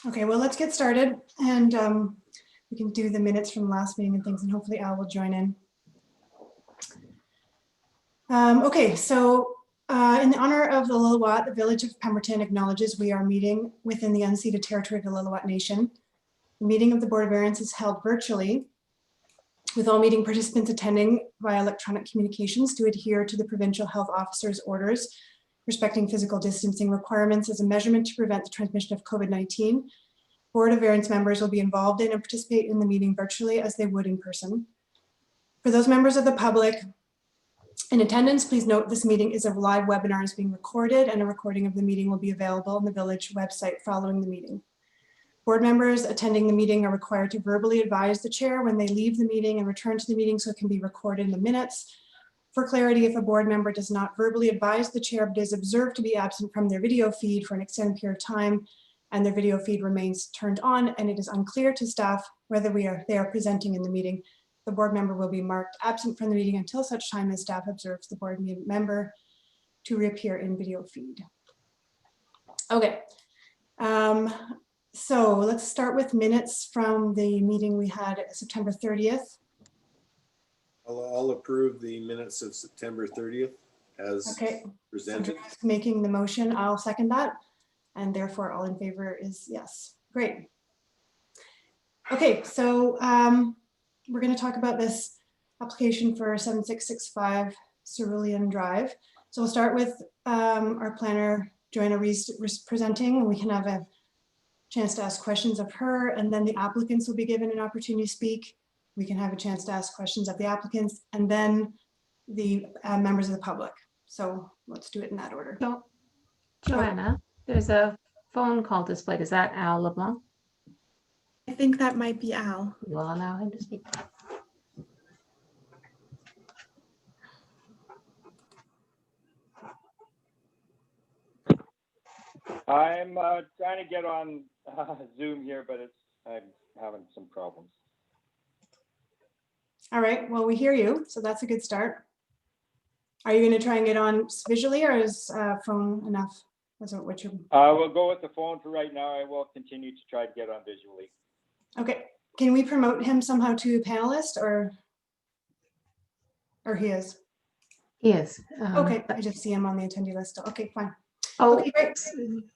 Okay, well, let's get started, and we can do the minutes from last meeting and things, and hopefully Al will join in. Okay, so in the honor of the Lillooet, the Village of Pemberton acknowledges we are meeting within the unceded territory of the Lillooet Nation. The meeting of the Board of Variance is held virtually, with all meeting participants attending via electronic communications to adhere to the provincial health officer's orders respecting physical distancing requirements as a measurement to prevent the transmission of COVID-19. Board of Variance members will be involved in and participate in the meeting virtually as they would in person. For those members of the public in attendance, please note this meeting is a live webinar is being recorded, and a recording of the meeting will be available on the village website following the meeting. Board members attending the meeting are required to verbally advise the chair when they leave the meeting and return to the meeting so it can be recorded in the minutes. For clarity, if a board member does not verbally advise the chair but is observed to be absent from their video feed for an extended period of time and their video feed remains turned on and it is unclear to staff whether they are presenting in the meeting, the board member will be marked absent from the meeting until such time as staff observes the board member to reappear in video feed. Okay, so let's start with minutes from the meeting we had September 30th. I'll approve the minutes of September 30th as presented. So making the motion, I'll second that. And therefore all in favor is yes. Great. Okay, so we're going to talk about this application for 7665 Cerulean Drive. So we'll start with our planner, Joanna Rees, presenting, and we can have a chance to ask questions of her, and then the applicants will be given an opportunity to speak. We can have a chance to ask questions of the applicants, and then the members of the public. So let's do it in that order. So, Joanna, there's a phone call displayed. Is that Al LeBlanc? I think that might be Al. We'll allow him to speak. I'm trying to get on Zoom here, but I'm having some problems. All right, well, we hear you, so that's a good start. Are you going to try and get on visually, or is phone enough? Is that what you're... We'll go with the phone for right now. I will continue to try to get on visually. Okay, can we promote him somehow to panelist, or he is? He is. Okay, I just see him on the attendee list. Okay, fine. Oh, okay, great.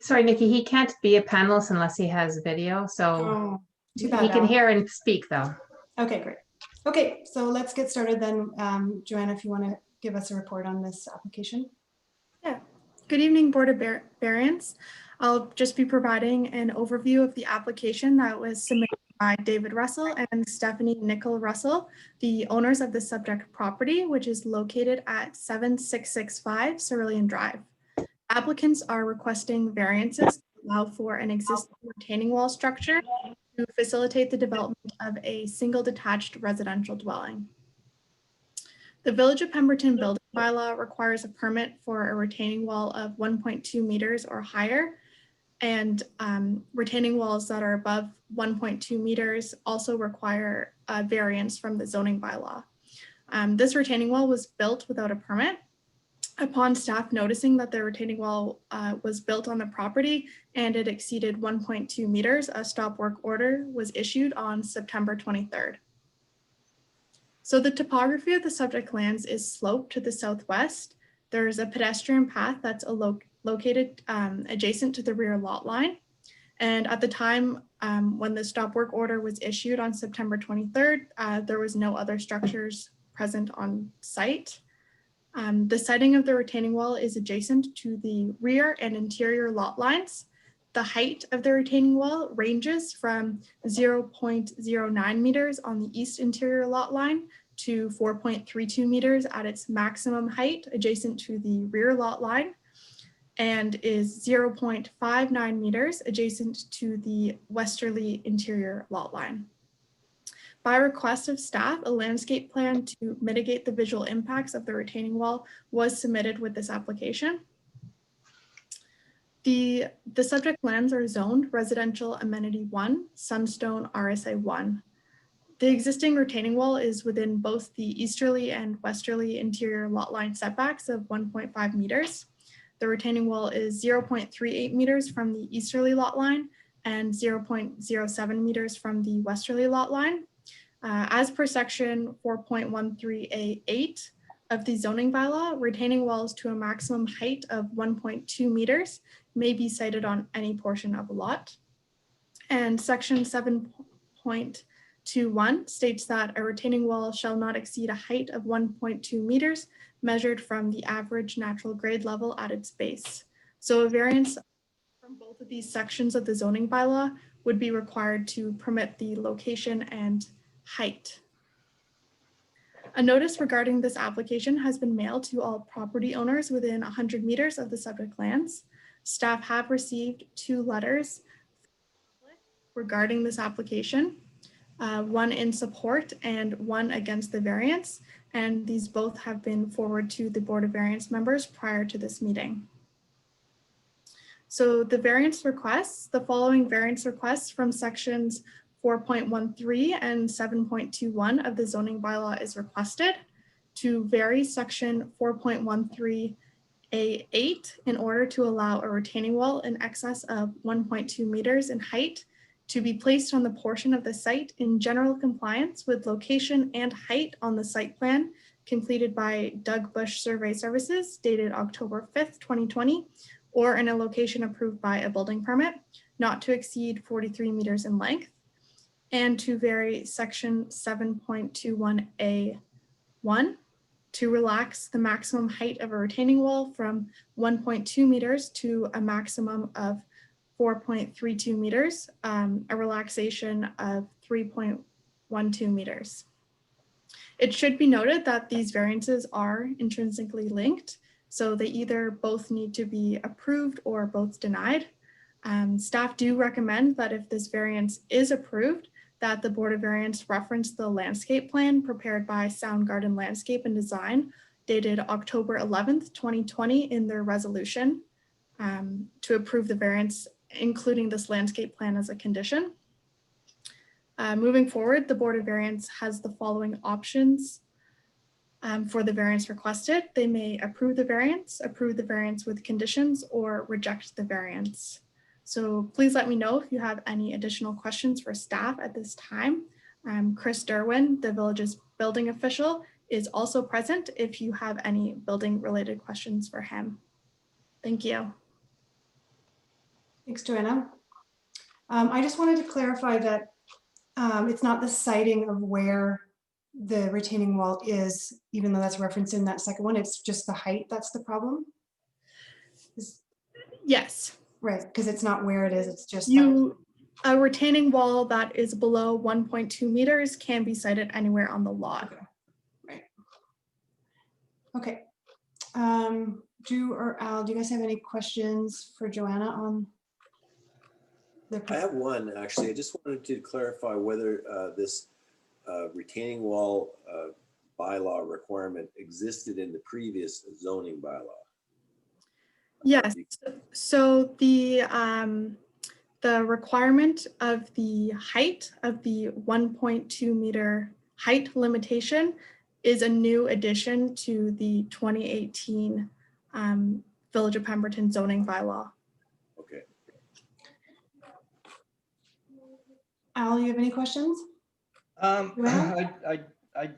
Sorry, Nikki, he can't be a panelist unless he has video, so too bad, he can hear and speak though. Okay, great. Okay, so let's get started then. Joanna, if you want to give us a report on this application. Yeah. Good evening, Board of Variance. I'll just be providing an overview of the application that was submitted by David Russell and Stephanie Nickel Russell, the owners of the subject property, which is located at 7665 Cerulean Drive. Applicants are requesting variances to allow for an existing retaining wall structure to facilitate the development of a single detached residential dwelling. The Village of Pemberton building bylaw requires a permit for a retaining wall of 1.2 meters or higher, and retaining walls that are above 1.2 meters also require a variance from the zoning bylaw. This retaining wall was built without a permit. Upon staff noticing that the retaining wall was built on the property and it exceeded 1.2 meters, a stop work order was issued on September 23rd. So the topography of the subject lands is sloped to the southwest. There's a pedestrian path that's located adjacent to the rear lot line. And at the time when the stop work order was issued on September 23rd, there was no other structures present on site. The siting of the retaining wall is adjacent to the rear and interior lot lines. The height of the retaining wall ranges from 0.09 meters on the east interior lot line to 4.32 meters at its maximum height adjacent to the rear lot line, and is 0.59 meters adjacent to the westerly interior lot line. By request of staff, a landscape plan to mitigate the visual impacts of the retaining wall was submitted with this application. The subject lands are zoned Residential Amenity 1, Sunstone RSA 1. The existing retaining wall is within both the easterly and westerly interior lot line setbacks of 1.5 meters. The retaining wall is 0.38 meters from the easterly lot line and 0.07 meters from the westerly lot line. As per section 4.13A8 of the zoning bylaw, retaining walls to a maximum height of 1.2 meters may be sited on any portion of a lot. And section 7.21 states that a retaining wall shall not exceed a height of 1.2 meters measured from the average natural grade level at its base. So a variance from both of these sections of the zoning bylaw would be required to permit the location and height. A notice regarding this application has been mailed to all property owners within 100 meters of the subject lands. Staff have received 2 letters regarding this application, one in support and one against the variance, and these both have been forwarded to the Board of Variance members prior to this meeting. So the variance requests, the following variance requests from sections 4.13 and 7.21 of the zoning bylaw is requested to vary section 4.13A8 in order to allow a retaining wall in excess of 1.2 meters in height to be placed on the portion of the site in general compliance with location and height on the site plan completed by Doug Bush Survey Services dated October 5th, 2020, or in a location approved by a building permit, not to exceed 43 meters in length, and to vary section 7.21A1 to relax the maximum height of a retaining wall from 1.2 meters to a maximum of 4.32 meters, a relaxation of 3.12 meters. It should be noted that these variances are intrinsically linked, so they either both need to be approved or both denied. Staff do recommend that if this variance is approved, that the Board of Variance reference the landscape plan prepared by Soundgarden Landscape and Design dated October 11th, 2020 in their resolution to approve the variance, including this landscape plan as a condition. Moving forward, the Board of Variance has the following options for the variance requested. They may approve the variance with conditions, or reject the variance. So please let me know if you have any additional questions for staff at this time. Chris Derwin, the village's building official, is also present if you have any building related questions for him. Thank you. Thanks, Joanna. I just wanted to clarify that it's not the siting of where the retaining wall is, even though that's referenced in that second one, it's just the height that's the problem? Yes. Right, because it's not where it is, it's just a retaining wall that is below 1.2 meters can be sited anywhere on the lot. Okay. Right. Okay. Drew or Al, do you guys have any questions for Joanna on the? I have one, actually. I just wanted to clarify whether this retaining wall bylaw requirement existed in the previous zoning bylaw. Yes, so the requirement of the height of the 1.2 meter height limitation is a new addition to the 2018 Village of Pemberton zoning bylaw. Okay. Al, you have any questions? I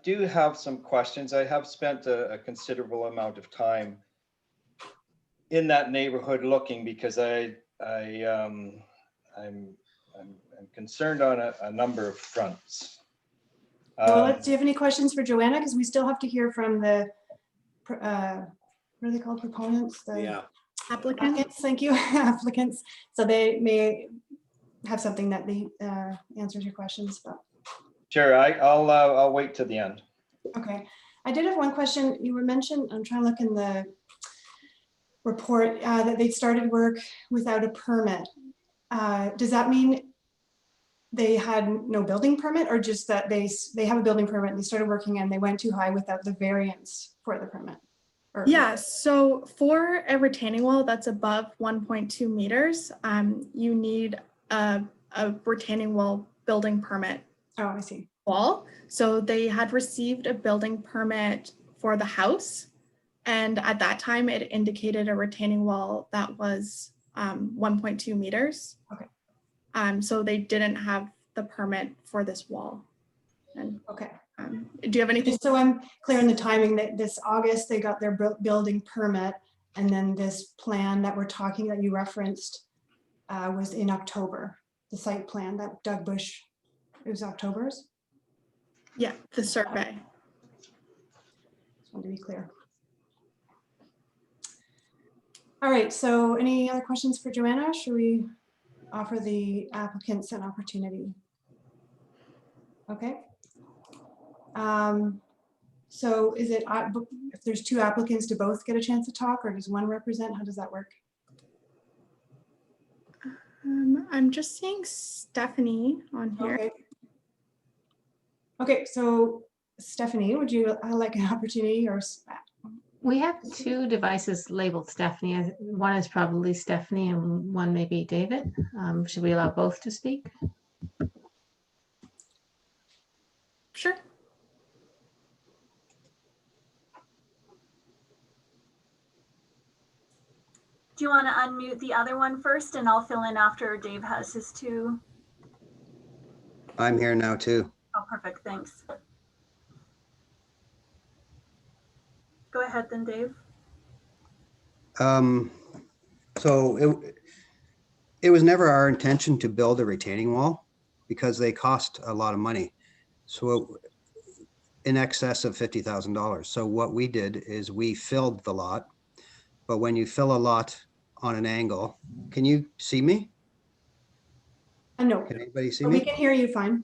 do have some questions. I have spent a considerable amount of time in that neighborhood looking, because I'm concerned on a number of fronts. Well, do you have any questions for Joanna? Because we still have to hear from the, what are they called, proponents? Yeah. Applicants. Thank you, applicants. So they may have something that answers your questions. But. Sure, I'll wait to the end. Okay, I did have one question. You were mentioned, I'm trying to look in the report, that they started work without a permit. Does that mean they had no building permit, or just that they have a building permit and they started working and they went too high without the variance for the permit? Yeah, so for a retaining wall that's above 1.2 meters, you need a retaining wall building permit. Oh, I see. Wall. So they had received a building permit for the house, and at that time it indicated a retaining wall that was 1.2 meters. Okay. So they didn't have the permit for this wall. And Okay. do you have anything? Just so I'm clear in the timing, that this August, they got their building permit, and then this plan that we're talking, that you referenced, was in October. The site plan that Doug Bush, it was October's? Yeah, the survey. Just wanted to be clear. All right, so any other questions for Joanna? Should we offer the applicants an opportunity? Okay. So is it, if there's two applicants, do both get a chance to talk, or does one represent? How does that work? I'm just seeing Stephanie on here. Okay. Okay, so Stephanie, would you like an opportunity, or We have two devices labeled Stephanie. One is probably Stephanie and one may be David. Should we allow both to speak? Sure. Do you want to unmute the other one first and I'll fill in after Dave has his two? I'm here now too. Oh, perfect. Thanks. Go ahead then, Dave. So it was never our intention to build a retaining wall because they cost a lot of money. So in excess of $50,000. So what we did is we filled the lot, but when you fill a lot on an angle, can you see me? no, Can anybody see but we me? can hear you fine.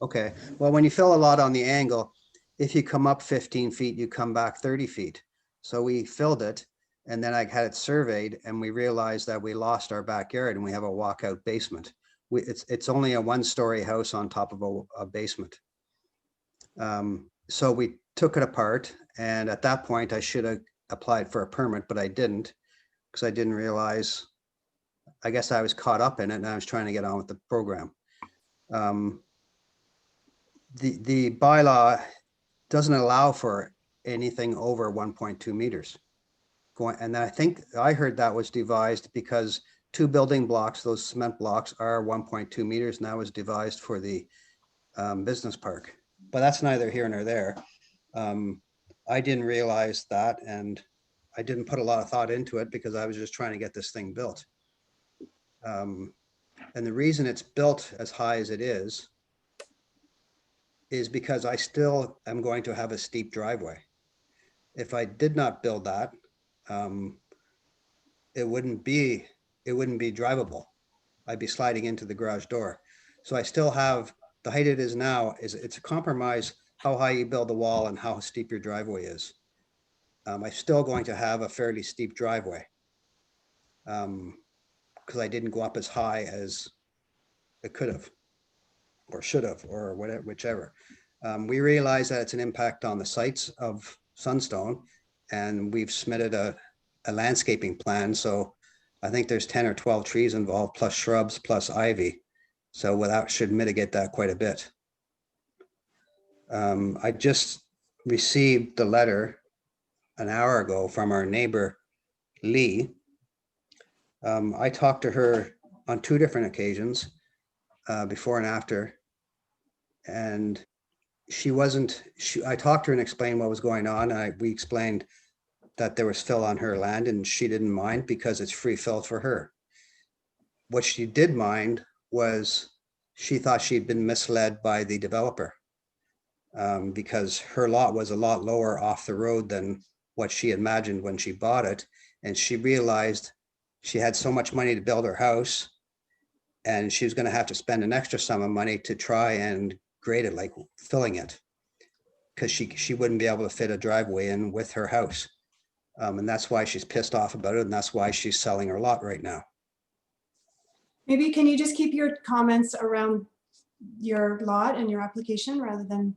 Okay, well, when you fill a lot on the angle, if you come up 15 feet, you come back 30 feet. So we filled it, and then I had it surveyed, and we realized that we lost our backyard and we have a walkout basement. It's only a one-story house on top of a basement. So we took it apart, and at that point I should have applied for a permit, but I didn't, because I didn't realize, I guess I was caught up in it and I was trying to get on with the program. The bylaw doesn't allow for anything over 1.2 meters. And I think I heard that was devised because two building blocks, those cement blocks, are 1.2 meters, and that was devised for the business park. But that's neither here nor there. I didn't realize that, and I didn't put a lot of thought into it because I was just trying to get this thing built. And the reason it's built as high as it is because I still am going to have a steep driveway. If I did not build that, it wouldn't be drivable. I'd be sliding into the garage door. So I still have, the height it is now it's a compromise how high you build the wall and how steep your driveway is. I'm still going to have a fairly steep driveway because I didn't go up as high as it could have or should have or whatever, whichever. We realize that it's an impact on the sites of Sunstone, and we've submitted a landscaping plan. So I think there's 10 or 12 trees involved, plus shrubs, plus ivy. So that should mitigate that quite a bit. I just received the letter an hour ago from our neighbor, Lee. I talked to her on two different occasions, before and after. And I talked to her and explained what was going on. We explained that there was fill on her land and she didn't mind because it's free fill for her. What she did mind was she thought she'd been misled by the developer because her lot was a lot lower off the road than what she imagined when she bought it. And she realized she had so much money to build her house and she was going to have to spend an extra sum of money to try and grade it, like filling it, because she wouldn't be able to fit a driveway in with her house. And that's why she's pissed off about it. And that's why she's selling her lot right now. Maybe can you just keep your comments around your lot and your application rather than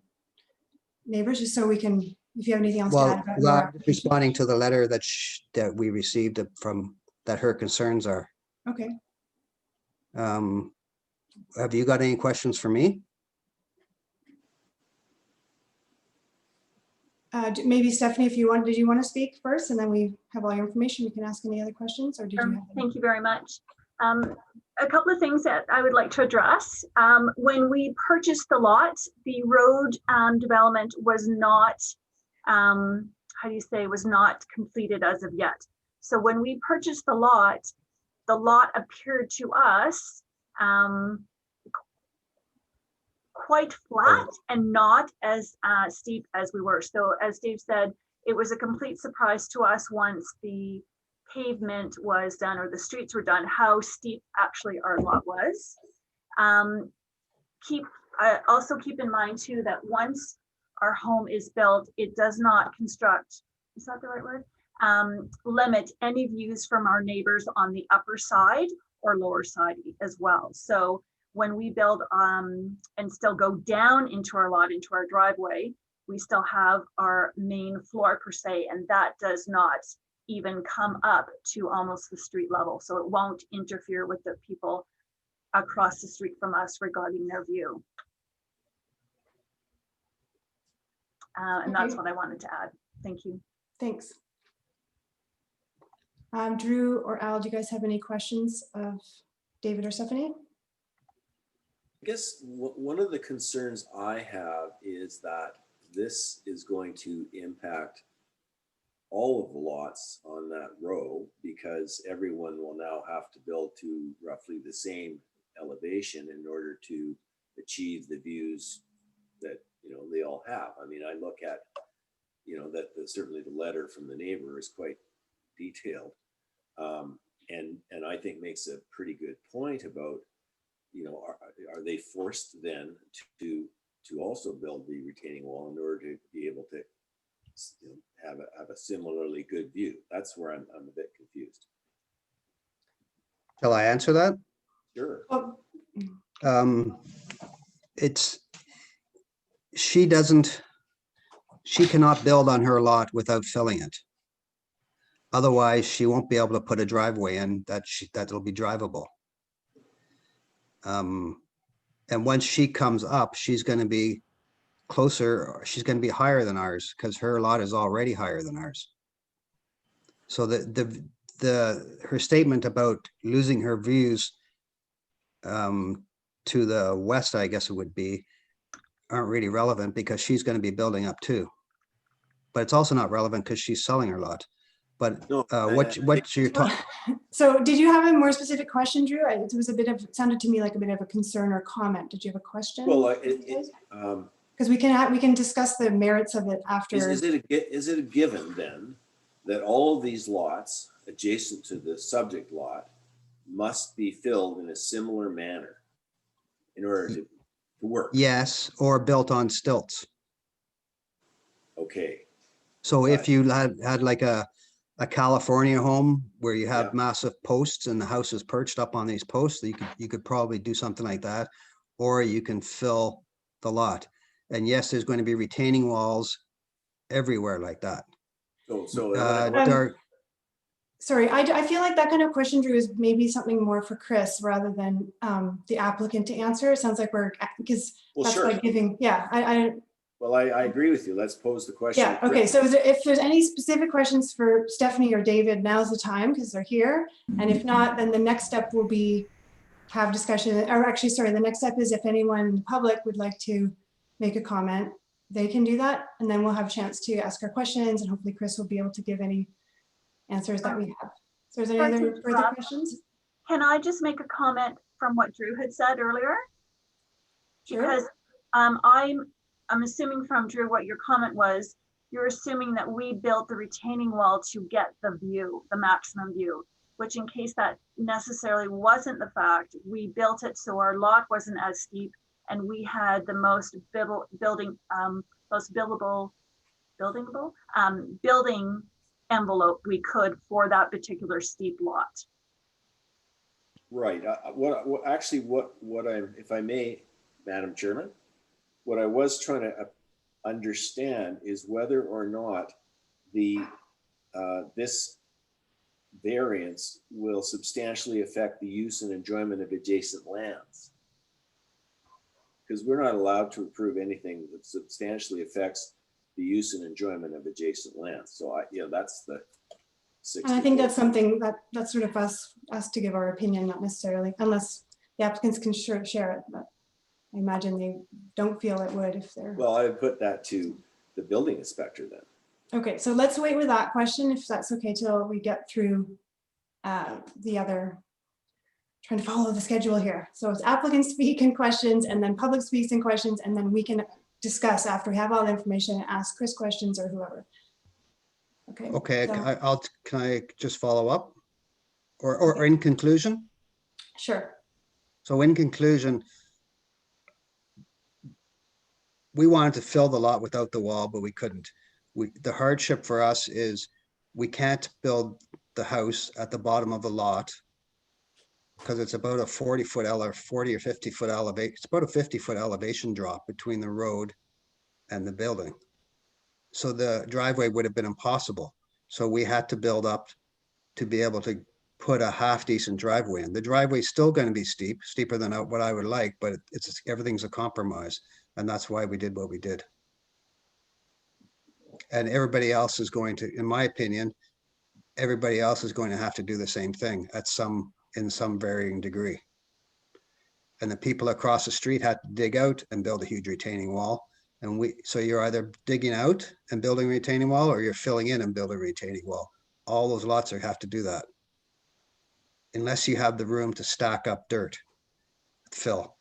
neighbors, just so we can, if you have anything else to add about your I'm application. responding to the letter that we received from, that her concerns are. Okay. Have you got any questions for me? Maybe Stephanie, if you want, did you want to speak first and then we have all your information, we can ask any other questions, or did you have any? Thank you very much. A couple of things that I would like to address. When we purchased the lot, the road development was not, was not completed as of yet. So when we purchased the lot appeared to us quite flat and not as steep as we were. So as Dave said, it was a complete surprise to us once the pavement was done or the streets were done, how steep actually our lot was. Also keep in mind too that once our home is built, it does not construct, is that the right word? Limit any views from our neighbors on the upper side or lower side as well. So when we build and still go down into our lot, into our driveway, we still have our main floor per se, and that does not even come up to almost the street level. So it won't interfere with the people across the street from us regarding their view. And that's what I wanted to add. Thank you. Thanks. Drew or Al, do you guys have any questions of David or Stephanie? I guess one of the concerns I have is that this is going to impact all of the lots on that row, because everyone will now have to build to roughly the same elevation in order to achieve the views that, you know, they all have. I mean, I look at, you know, that certainly the letter from the neighbor is quite detailed, and I think makes a pretty good point about, you know, are they forced then to also build the retaining wall in order to be able to, you know, have a similarly good view? That's where I'm a bit confused. Shall I answer that? Sure. Oh, She cannot build on her lot without filling it. Otherwise, she won't be able to put a driveway in that'll be drivable. And once she comes up, she's going to be closer, she's going to be higher than ours because her lot is already higher than ours. So her statement about losing her views to the west, I guess it would be, aren't really relevant because she's going to be building up too. But it's also not relevant because she's selling her lot. But No, what's your talk? so did you have a more specific question, Drew? It was it sounded to me like a bit of a concern or comment. Did you have a question? Well, because we can discuss the merits of it after. is it a given then that all of these lots adjacent to the subject lot must be filled in a similar manner in order to work? Yes, or built on stilts. Okay. So if you had like a California home where you have Yeah. massive posts and the house is perched up on these posts, you could probably do something like that, or you can fill the lot. And yes, there's going to be retaining walls everywhere like that. Sorry, I feel like that kind of question, Drew, is maybe something more for Chris rather than the applicant to answer. It sounds like because that's sure. like giving, Well, I agree with you. Let's pose the question. Yeah, okay, so if there's any specific questions for Stephanie or David, now's the time because they're here. And if not, then the next step will be have discussion, or actually, sorry, the next step is if anyone in the public would like to make a comment, they can do that. And then we'll have a chance to ask our questions and hopefully Chris will be able to give any answers that we have. So is there any other further questions? Can I just make a comment from what Drew had said earlier? Sure. Because I'm assuming from Drew what your comment was, you're assuming that we built the retaining wall to get the view, the maximum view, which in case that necessarily wasn't the fact, we built it so our lot wasn't as steep and we had the most building envelope we could for that particular steep lot. Right. If I may, Madam Chairman, what I was trying to understand is whether or not this variance will substantially affect the use and enjoyment of adjacent lands. Because we're not allowed to approve anything that substantially affects the use and enjoyment of adjacent lands. So that's And I think 64. that's something that's sort of us to give our opinion, not necessarily, unless the applicants can share it, but I imagine they don't feel it would if they're. Well, I would put that to the building inspector then. Okay, so let's wait with that question, if that's okay, till we get through the other, trying to follow the schedule here. So it's applicants speak and questions, and then public speaks and questions, and then we can discuss after we have all the information and ask Chris questions or whoever. Okay. Okay, so- can I just follow up? Or in conclusion? Sure. So in conclusion, we wanted to fill the lot without the wall, but we couldn't. The hardship for us is we can't build the house at the bottom of the lot because it's about a 40-foot 40 or 50-foot elevation. It's about a 50-foot elevation drop between the road and the building. So the driveway would have been impossible. So we had to build up to be able to put a half decent driveway in. The driveway is still going to be steep, steeper than what I would like, but everything's a compromise. And that's why we did what we did. And everybody else is going to, in my opinion, everybody else is going to have to do the same thing in some varying degree. And the people across the street had to dig out and build a huge retaining wall. And so you're either digging out and building a retaining wall, or you're filling in and building a retaining wall. All those lots have to do that. Unless you have the room to stack up dirt, fill.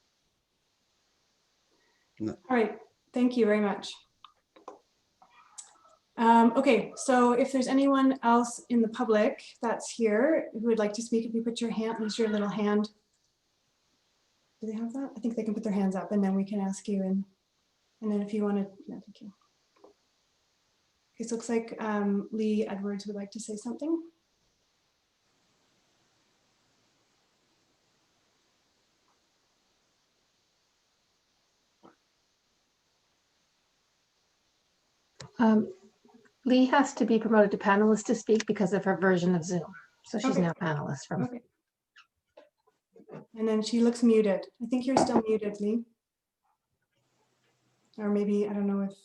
All right, thank you very much. Okay, so if there's anyone else in the public that's here who would like to speak, if you put your hand, use your little hand. Do they have that? I think they can put their hands up and then we can ask you, and then if you want to, no, thank you. Okay, so it looks like Lee Edwards would like to say something. Lee has to be promoted to panelist to speak because of her version of Zoom. So she's Okay. now panelist from. Okay. And then she looks muted. I think you're still muted, Lee. Or maybe, I don't know if.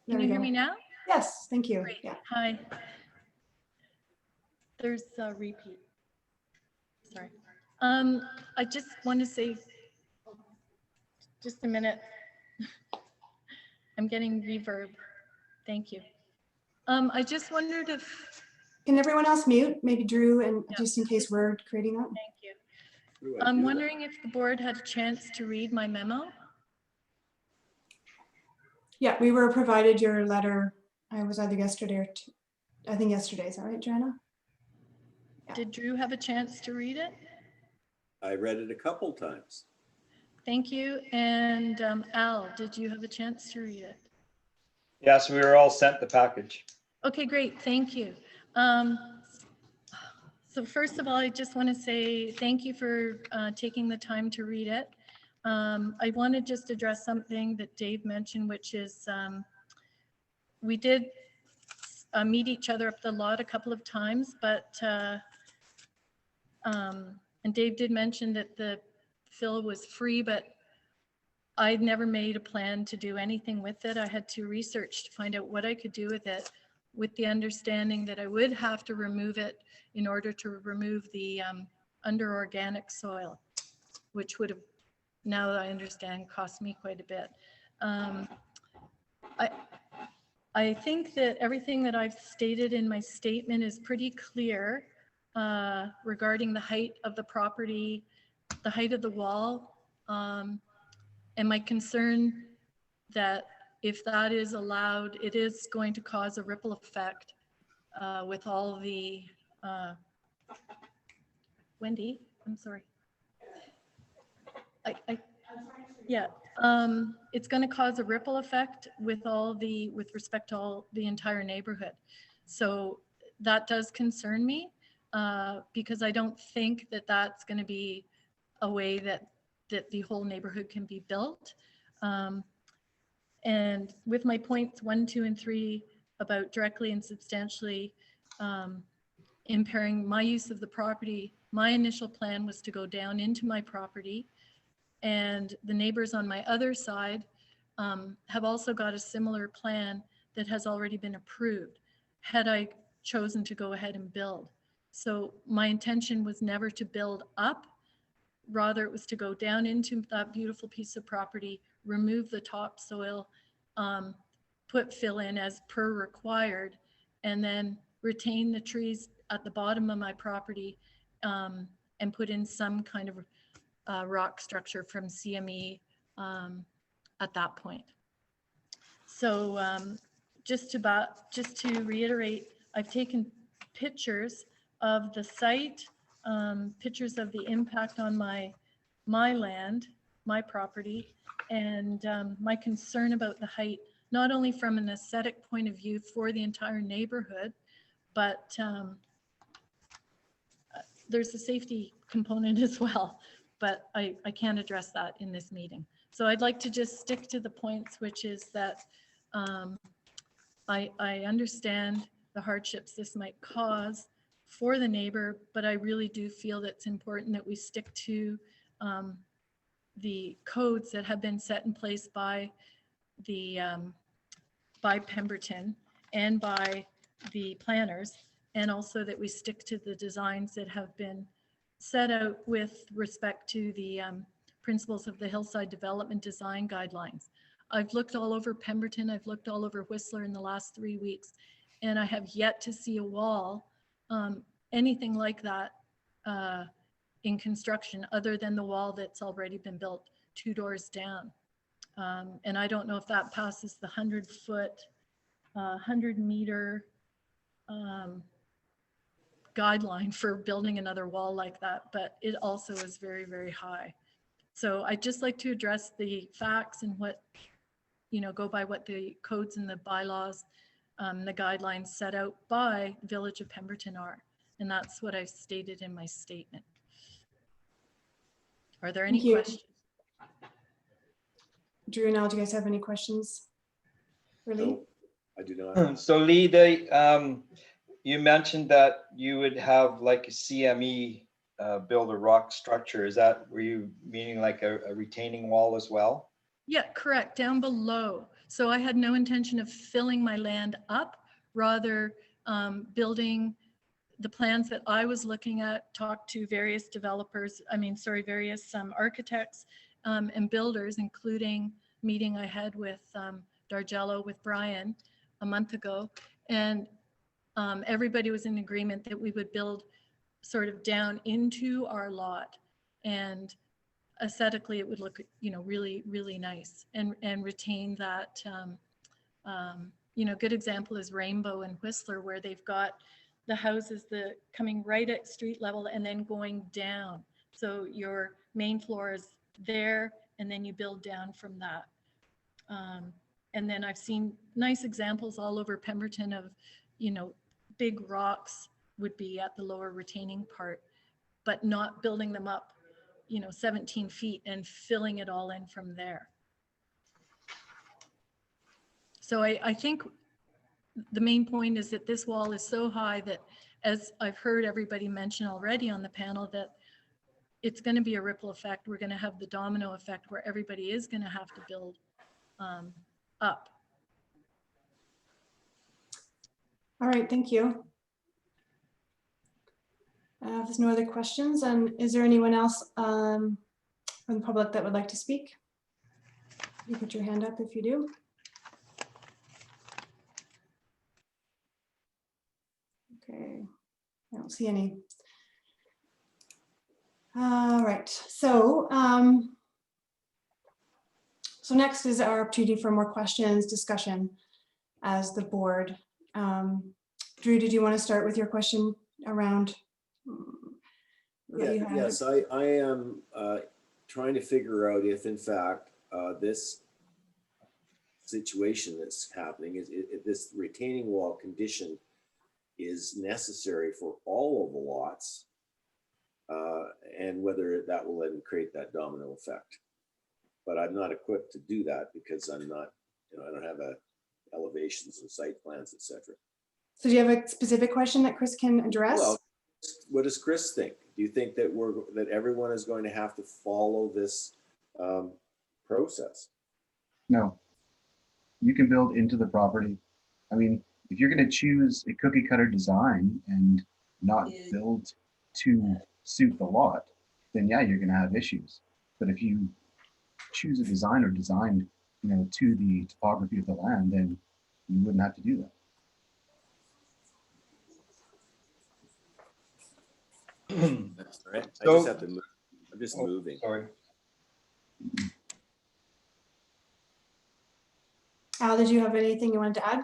There Can we you hear go. me now? Yes, thank you. Great. Yeah. Hi. There's a repeat. Sorry. I just want to say, just a minute. I'm getting reverb. Thank you. I just wondered if, Can everyone else mute? Maybe Drew, and Yeah. just in case we're creating that. thank you. Who do I I'm do that? wondering if the board had a chance to read my memo. Yeah, we were provided your letter. I was either yesterday or I think yesterday. Is that right, Joanna? Yeah. Did Drew have a chance to read it? I read it a couple times. Thank you. And Al, did you have a chance to read it? Yes, we were all sent the package. Okay, great. Thank you. So first of all, I just want to say thank you for taking the time to read it. I want to just address something that Dave mentioned, which is we did meet each other up the lot a couple of times, but and Dave did mention that the fill was free, but I'd never made a plan to do anything with it. I had to research to find out what I could do with it, with the understanding that I would have to remove it in order to remove the under organic soil, which would have, now that I understand, cost me quite a bit. I think that everything that I've stated in my statement is pretty clear regarding the height of the property, the height of the wall, and my concern that if that is allowed, it is going to cause a ripple effect with all the, Wendy, I'm sorry. Yeah, it's going to cause a ripple effect with respect to all the entire neighborhood. So that does concern me because I don't think that that's going to be a way that the whole neighborhood can be built. And with my points 1, 2, and 3 about directly and substantially impairing my use of the property, my initial plan was to go down into my property, and the neighbors on my other side have also got a similar plan that has already been approved. Had I chosen to go ahead and build. So my intention was never to build up. Rather, it was to go down into that beautiful piece of property, remove the topsoil, put fill in as per required, and then retain the trees at the bottom of my property, and put in some kind of rock structure from CME at that point. So just to reiterate, I've taken pictures of the site, pictures of the impact on my land, my property, and my concern about the height, not only from an aesthetic point of view for the entire neighborhood, but there's a safety component as well, but I can't address that in this meeting. So I'd like to just stick to the points, which is that I understand the hardships this might cause for the neighbor, but I really do feel that it's important that we stick to the codes that have been set in place by the by Pemberton and by the planners, and also that we stick to the designs that have been set out with respect to the principles of the Hillside Development Design Guidelines. I've looked all over Pemberton, I've looked all over Whistler in the last 3 weeks, and I have yet to see a wall, anything like that in construction, other than the wall that's already been built 2 doors down. And I don't know if that passes the 100-foot, 100-meter guideline for building another wall like that, but it also is very, very high. So I'd just like to address the facts and what, go by what the codes and the bylaws, the guidelines set out by Village of Pemberton are. And that's what I've stated in my statement. Are there any Thank you. questions? Drew and Al, do you guys have any questions for Lee? No, I do not. So Lee, you mentioned that you would have like a CME build a rock structure. Were you meaning like a retaining wall as well? Yeah, correct, down below. So I had no intention of filling my land up, rather building the plans that I was looking at, talked to various developers, various architects and builders, including meeting I had with Dargello, with Brian a month ago. And everybody was in agreement that we would build sort of down into our lot, and aesthetically it would look, really, really nice, and retain that, good example is Rainbow and Whistler, where they've got the houses coming right at street level and then going down. So your main floor is there, and then you build down from that. And then I've seen nice examples all over Pemberton of, big rocks would be at the lower retaining part, but not building them up, 17 feet and filling it all in from there. So I think the main point is that this wall is so high that, as I've heard everybody mention already on the panel, that it's going to be a ripple effect. We're going to have the domino effect where everybody is going to have to build up. All right, thank you. If there's no other questions, is there anyone else from the public that would like to speak? You put your hand up if you do. Okay, I don't see any. All right, so next is our opportunity for more questions, discussion as the board. Drew, did you want to start with your question around? Yes, I am trying to figure out if, in fact, this situation that's happening if this retaining wall condition is necessary for all of the lots, and whether that will then create that domino effect. But I'm not equipped to do that because I'm not, I don't have elevations and site plans, etc. So do you have a specific question that Chris can address? Well, what does Chris think? Do you think that everyone is going to have to follow this process? No. You can build into the property. I mean, if you're going to choose a cookie cutter design and not build to suit the lot, then yeah, you're going to have issues. But if you choose a design or design, you know, to the topography of the land, then you wouldn't have to do that. That's all right. I So- just have to move. I'm just Oh, moving. Sorry. Al, did you have anything you wanted to add?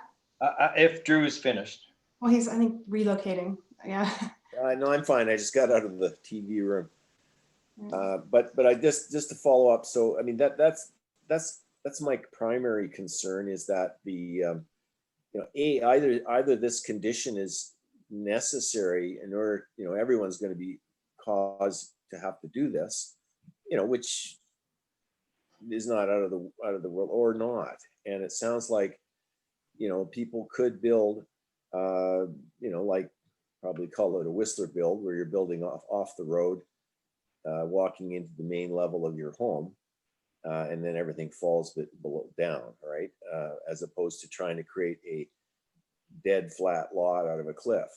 If Drew is finished. Well, he's, I think, relocating. Yeah. No, I'm fine. I just got out of the TV room. But I just to follow up. So I mean that's my primary concern is that the you know, either this condition is necessary in order, you know, everyone's going to be caused to have to do this, you know, which is not out of the world, or not. And it sounds like, you know, people could build, you know, like probably call it a Whistler build, where you're building off the road, walking into the main level of your home, and then everything falls below down, right? As opposed to trying to create a dead flat lot out of a cliff.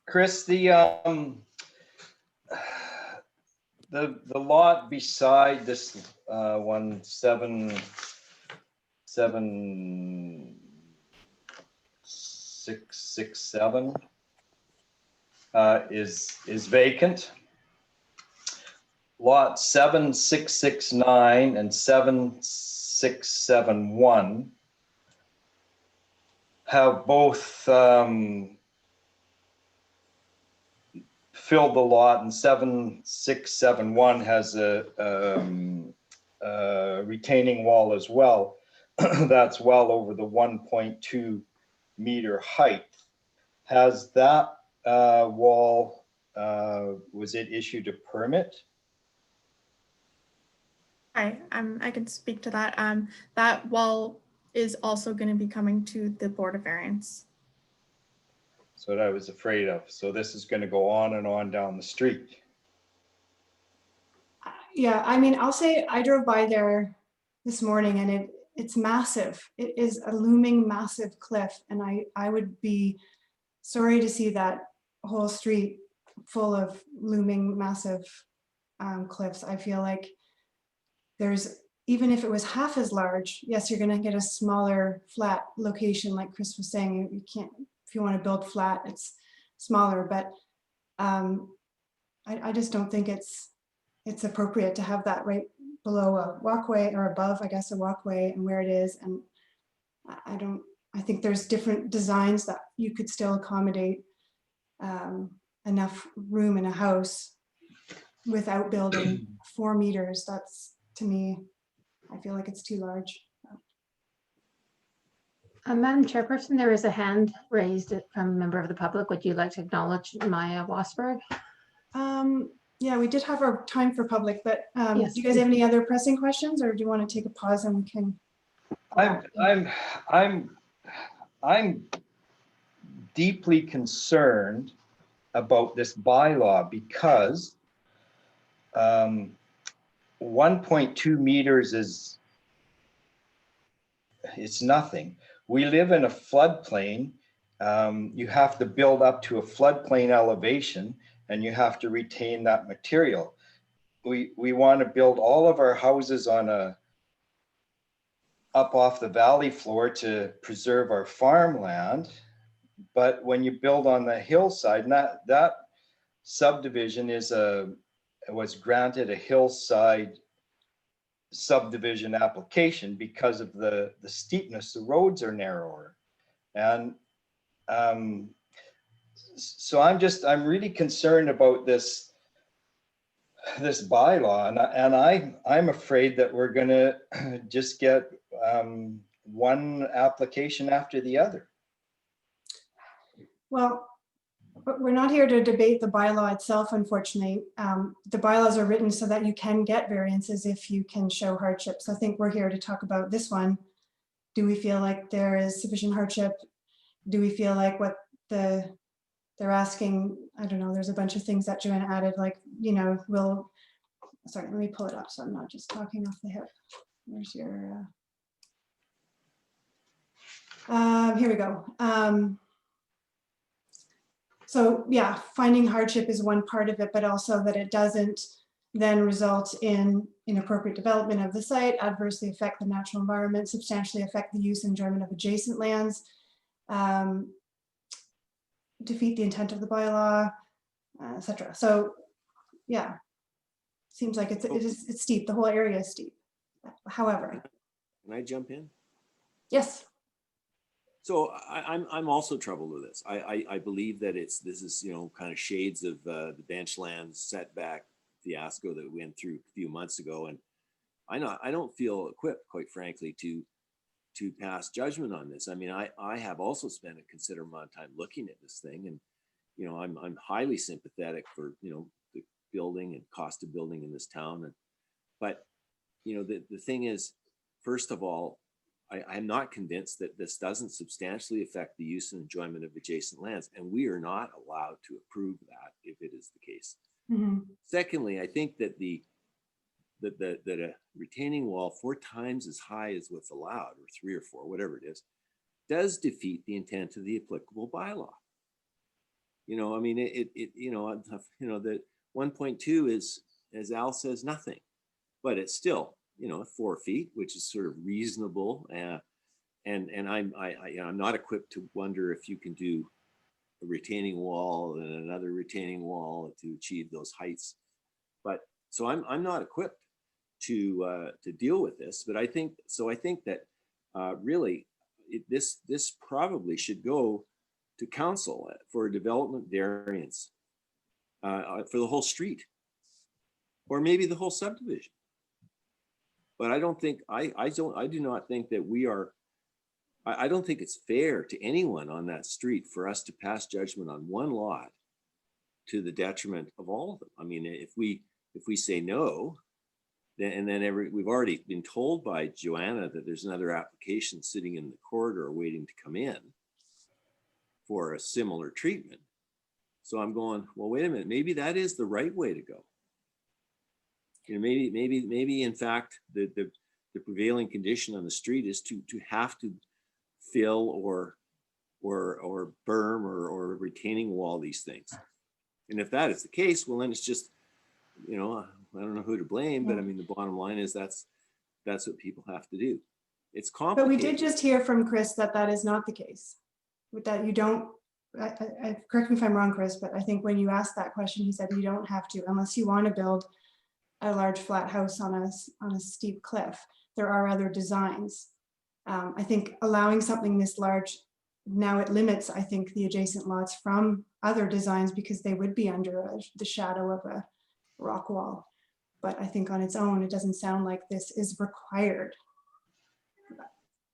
Chris, the lot beside this one 77667 is vacant. Lot 7669 and 7671 have both filled the lot, and 7671 has a retaining wall as well. That's well over the 1.2 meter height. Has that wall, was it issued a permit? Hi, I can speak to that. That wall is also going to be coming to the Board of Variance. So that I was afraid of. So this is going to go on and on down the street. Yeah, I mean, I'll say I drove by there this morning and it's massive. It is a looming massive cliff, and I would be sorry to see that whole street full of looming massive cliffs. I feel like there's, even if it was half as large, yes, you're gonna get a smaller flat location, like Chris was saying. You can't, if you want to build flat, it's smaller, but I just don't think it's appropriate to have that right below a walkway, or above, I guess, a walkway, and where it is. And I think there's different designs that you could still accommodate enough room in a house without building 4 meters. That's, to me, I feel like it's too large. Madam Chairperson, there is a hand raised from a member of the public. Would you like to acknowledge Maya Wasberg? Yeah, we did have our time for public, but Yes, do you guys have any other pressing questions, or do you want to take a pause and we can? I'm deeply concerned about this bylaw because 1.2 meters is, it's nothing. We live in a floodplain. You have to build up to a floodplain elevation, and you have to retain that material. We want to build all of our houses on up off the valley floor to preserve our farmland. But when you build on the hillside, and that subdivision was granted a hillside subdivision application because of the steepness. The roads are narrower. And so I'm really concerned about this bylaw, and I'm afraid that we're gonna just get one application after the other. Well, but we're not here to debate the bylaw itself, unfortunately. The bylaws are written so that you can get variances if you can show hardships. I think we're here to talk about this one. Do we feel like there is sufficient hardship? Do we feel like what they're asking, I don't know, there's a bunch of things that Joanna added, like, you know, will sorry, let me pull it up so I'm not just talking off the hip. Where's your, here we go. So yeah, finding hardship is one part of it, but also that it doesn't then result in inappropriate development of the site, adversely affect the natural environment, substantially affect the use and enjoyment of adjacent lands, defeat the intent of the bylaw, etc. So yeah, seems like it's steep. The whole area is steep. However, Can I jump in? yes. So I'm also troubled with this. I believe that this is, you know, kind of shades of the benchland setback fiasco that we went through a few months ago, and I don't feel equipped, quite frankly, to pass judgment on this. I mean, I have also spent a considerable amount of time looking at this thing, and you know, I'm highly sympathetic for, you know, the building and cost of building in this town, but you know, the thing is, first of all, I'm not convinced that this doesn't substantially affect the use and enjoyment of adjacent lands, and we are not allowed to approve that if it is the case. Mm-hmm. Secondly, I think that that a retaining wall 4 times as high as what's allowed, or 3 or 4, whatever it is, does defeat the intent of the applicable bylaw. You know, I mean, you know, the 1.2 is, as Al says, nothing, but it's still, you know, 4 feet, which is sort of reasonable. And I'm not equipped to wonder if you can do a retaining wall and another retaining wall to achieve those heights. But so I'm not equipped to deal with this. But I think that really this probably should go to council for a development variance for the whole street, or maybe the whole subdivision. But I don't think I do not think that we are. I don't think it's fair to anyone on that street for us to pass judgment on one lot to the detriment of all of them. I mean, if we say no, then we've already been told by Joanna that there's another application sitting in the corridor waiting to come in for a similar treatment. So I'm going, well, wait a minute, maybe that is the right way to go. You know, maybe in fact the prevailing condition on the street is to have to fill or berm or retaining wall these things. And if that is the case, well, then it's just, you know, I don't know who to blame, but I mean, the bottom line is that's what people have to do. It's complicated. But we did just hear from Chris that is not the case. With that, you don't, correct me if I'm wrong, Chris, but I think when you asked that question, he said you don't have to, unless you want to build a large flat house on a steep cliff. There are other designs. I think allowing something this large, now it limits, I think, the adjacent lots from other designs because they would be under the shadow of a rock wall. But I think on its own, it doesn't sound like this is required,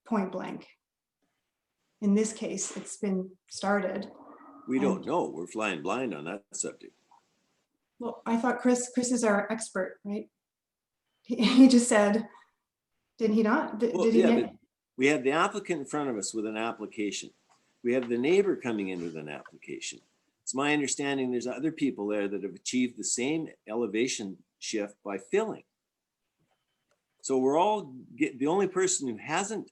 point blank. In this case, it's been started. We don't know. We're flying blind on that subject. Well, I thought Chris is our expert, right? He just said, did he not? Did he? But we have the applicant in front of us with an application. We have the neighbor coming in with an application. It's my understanding there's other people there that have achieved the same elevation shift by filling. So we're all the only person who hasn't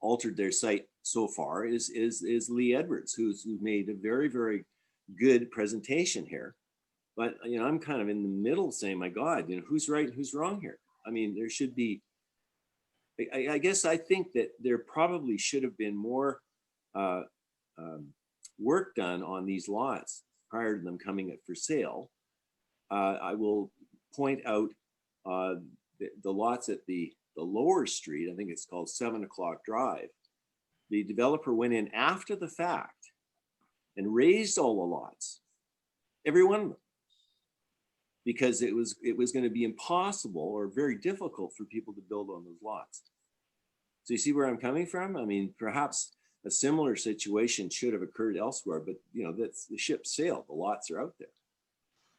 altered their site so far is Lee Edwards, who's made a very, very good presentation here. But you know, I'm kind of in the middle saying, my God, you know, who's right and who's wrong here? I mean, there should be. I guess I think that there probably should have been more work done on these lots prior to them coming up for sale. I will point out the lots at the lower street. I think it's called 7 o'clock Drive. The developer went in after the fact and raised all the lots, every one of them, because it was going to be impossible or very difficult for people to build on those lots. So you see where I'm coming from? I mean, perhaps a similar situation should have occurred elsewhere, but you know, that's the ship sailed, the lots are out there.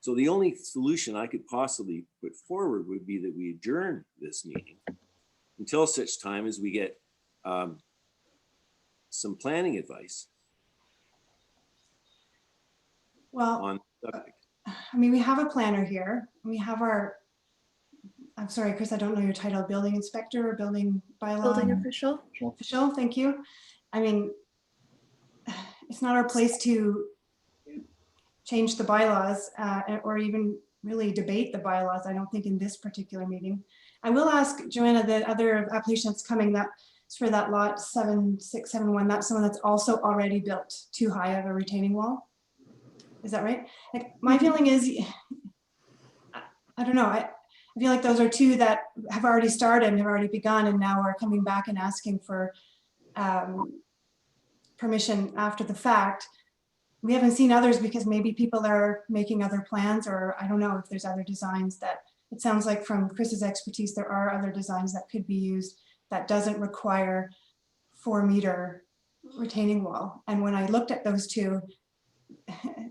So the only solution I could possibly put forward would be that we adjourn this meeting until such time as we get some planning advice Well, on the subject. I mean, we have a planner here. We have our, I'm sorry, Chris, I don't know your title, building inspector or building bylaw Building official. official. Thank you. I mean, it's not our place to change the bylaws or even really debate the bylaws, I don't think, in this particular meeting. I will ask Joanna, the other application that's coming, that's for that lot 7671, that's someone that's also already built too high of a retaining wall. Is that right? Like, my feeling is, I don't know, I feel like those are two that have already started and have already begun and now are coming back and asking for permission after the fact. We haven't seen others because maybe people are making other plans, or I don't know if there's other designs that, it sounds like from Chris's expertise, there are other designs that could be used that doesn't require 4-meter retaining wall. And when I looked at those two,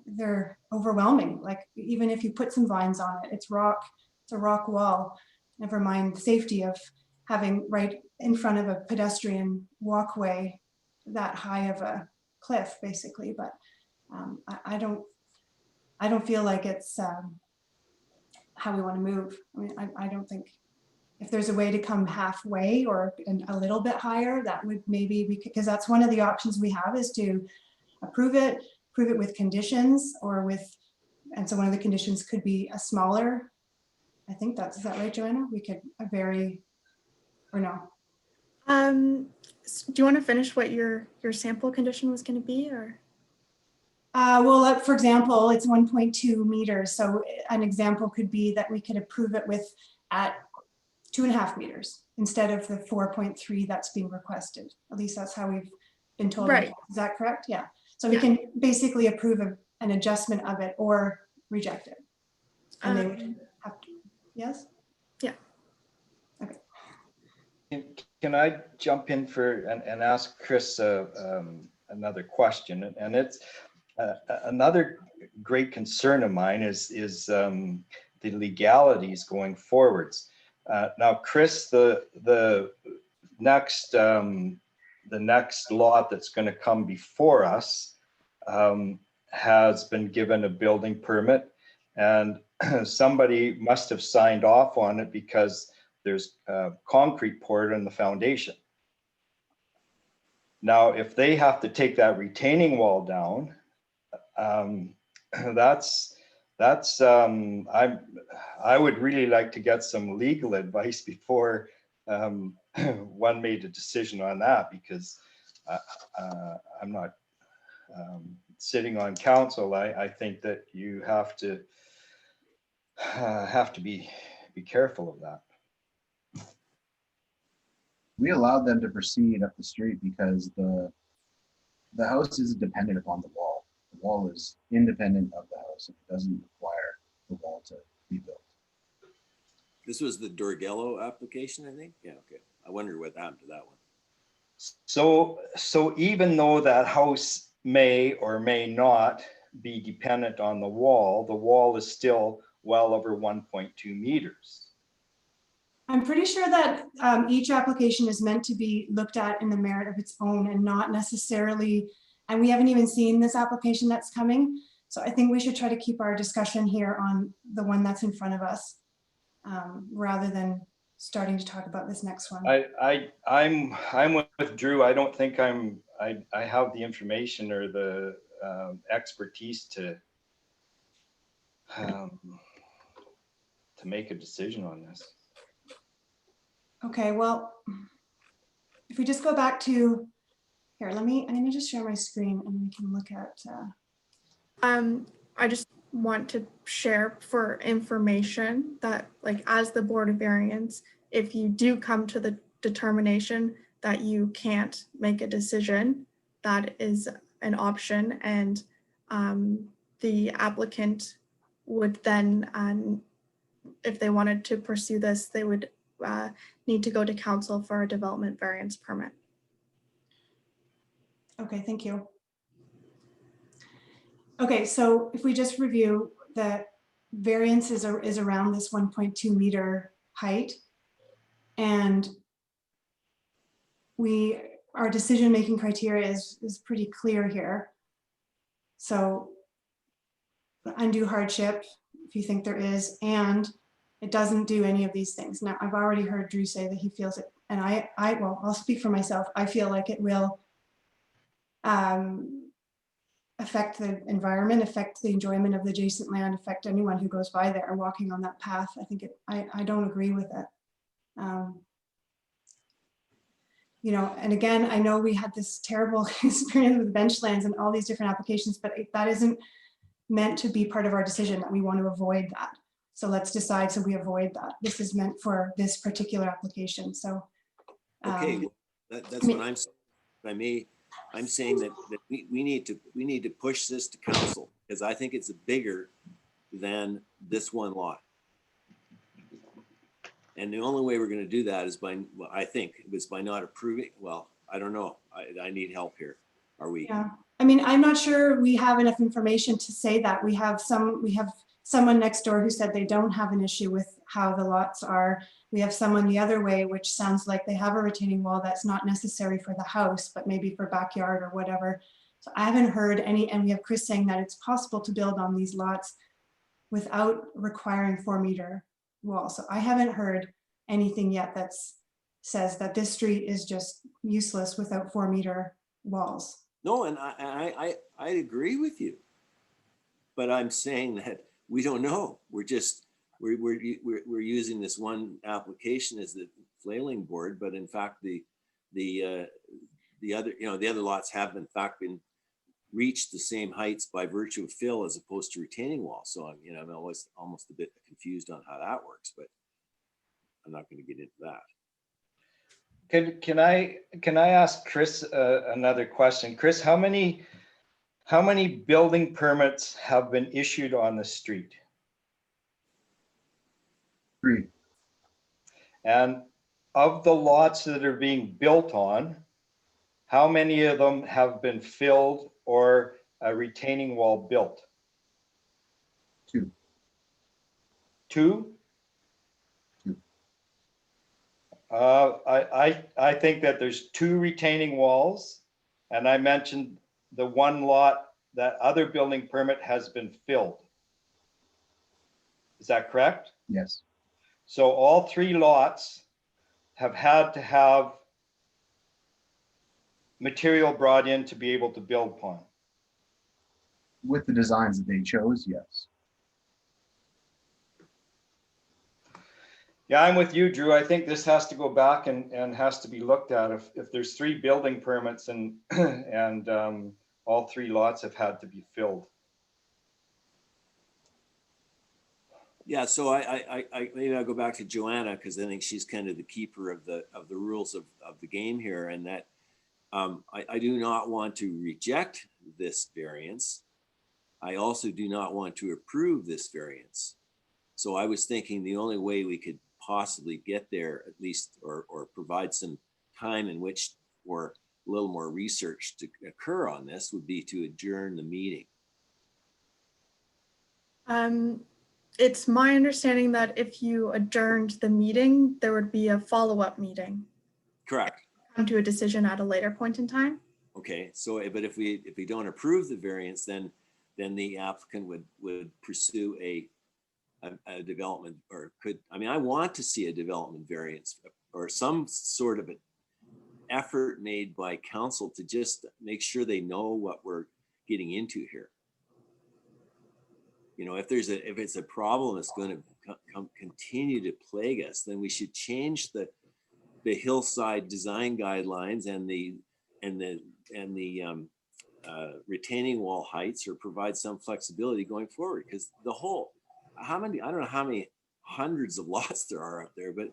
they're overwhelming. Like, even if you put some vines on it, it's rock, it's a rock wall. Never mind the safety of having right in front of a pedestrian walkway that high of a cliff, basically. But I don't feel like it's how we want to move. I mean, I don't think, if there's a way to come halfway or a little bit higher, that would maybe, we could, because that's one of the options we have, is to approve it with conditions or with, and so one of the conditions could be a smaller, I think that's, is that right, Joanna? We could vary, or no? Do you want to finish what your sample condition was going to be, or? Well, for example, it's 1.2 meters. So an example could be that we could approve it with at 2.5 meters instead of the 4.3 that's being requested. At least that's how we've been told. Right. Is that correct? Yeah. So we can basically approve an adjustment of it or reject it. And they would have to, yes? Yeah. Okay. Can I jump in and ask Chris another question? And it's another great concern of mine is the legalities going forwards. Now, Chris, the next lot that's going to come before us has been given a building permit, and somebody must have signed off on it because there's concrete poured on the foundation. Now, if they have to take that retaining wall down, I would really like to get some legal advice before one made a decision on that, because I'm not sitting on council. I think that you have to be careful of that. We allowed them to proceed up the street because the house is dependent upon the wall. The wall is independent of the house. It doesn't require the wall to be built. This was the Dorgello application, I think. Yeah, okay. I wonder what happened to that one. So even though that house may or may not be dependent on the wall is still well over 1.2 meters. I'm pretty sure that each application is meant to be looked at in the merit of its own and not necessarily, and we haven't even seen this application that's coming. So I think we should try to keep our discussion here on the one that's in front of us rather than starting to talk about this next one. I'm with Drew. I don't think I have the information or the expertise to make a decision on this. Okay, well, if we just go back to here, let me just share my screen and we can look at. I just want to share for information that, like, as the Board of Variance, if you do come to the determination that you can't make a decision, that is an option, and the applicant would then, if they wanted to pursue this, they would need to go to council for a development variance permit. Okay, thank you. Okay, so if we just review, the variance is around this 1.2 meter height, and our decision-making criteria is pretty clear here. So undue hardship, if you think there is, and it doesn't do any of these things. Now, I've already heard Drew say that he feels it, and well, I'll speak for myself. I feel like it will affect the environment, affect the enjoyment of the adjacent land, affect anyone who goes by there walking on that path. I think I don't agree with it. You know, and again, I know we had this terrible experience with benchlands and all these different applications, but that isn't meant to be part of our decision, that we want to avoid that. So let's decide so we avoid that. This is meant for this particular application. So Okay, that's what I'm saying. If I may, I'm saying that we need to push this to council, because I think it's bigger than this one lot. And the only way we're going to do that is by, well, I think, is by not approving. Well, I don't know. I need help here. Are we? yeah, I mean, I'm not sure we have enough information to say that. We have someone next door who said they don't have an issue with how the lots are. We have someone the other way, which sounds like they have a retaining wall that's not necessary for the house, but maybe for backyard or whatever. So I haven't heard any, and we have Chris saying that it's possible to build on these lots without requiring 4-meter walls. So I haven't heard anything yet that says that this street is just useless without 4-meter walls. No, and I agree with you, but I'm saying that we don't know. We're using this one application as the flailing board, but in fact the other lots have in fact been reached the same heights by virtue of fill as opposed to retaining wall. So I'm always almost a bit confused on how that works, but I'm not going to get into that. Can I ask Chris another question? Chris, how many building permits have been issued on the street? 3. And of the lots that are being built on, how many of them have been filled or a retaining wall built? 2. 2? I think that there's 2 retaining walls, and I mentioned the one lot that other building permit has been filled. Is that correct? Yes. So all 3 lots have had to have material brought in to be able to build upon. With the designs that they chose, yes. Yeah, I'm with you, Drew. I think this has to go back and has to be looked at. If there's 3 building permits and all 3 lots have had to be filled. Yeah, so I maybe I'll go back to Joanna, because I think she's kind of the keeper of the rules of the game here, and that I do not want to reject this variance. I also do not want to approve this variance. So I was thinking the only way we could possibly get there, at least, or provide some time in which for a little more research to occur on this, would be to adjourn the meeting. It's my understanding that if you adjourned the meeting, there would be a follow-up meeting. Correct. Come to a decision at a later point in time. Okay, so but if we don't approve the variance, then the applicant would pursue a development, or could, I mean, I want to see a development variance or some sort of an effort made by council to just make sure they know what we're getting into here. You know, if it's a problem that's going to continue to plague us, then we should change the hillside design guidelines and the retaining wall heights, or provide some flexibility going forward. Because the whole, I don't know how many hundreds of lots there are up there, but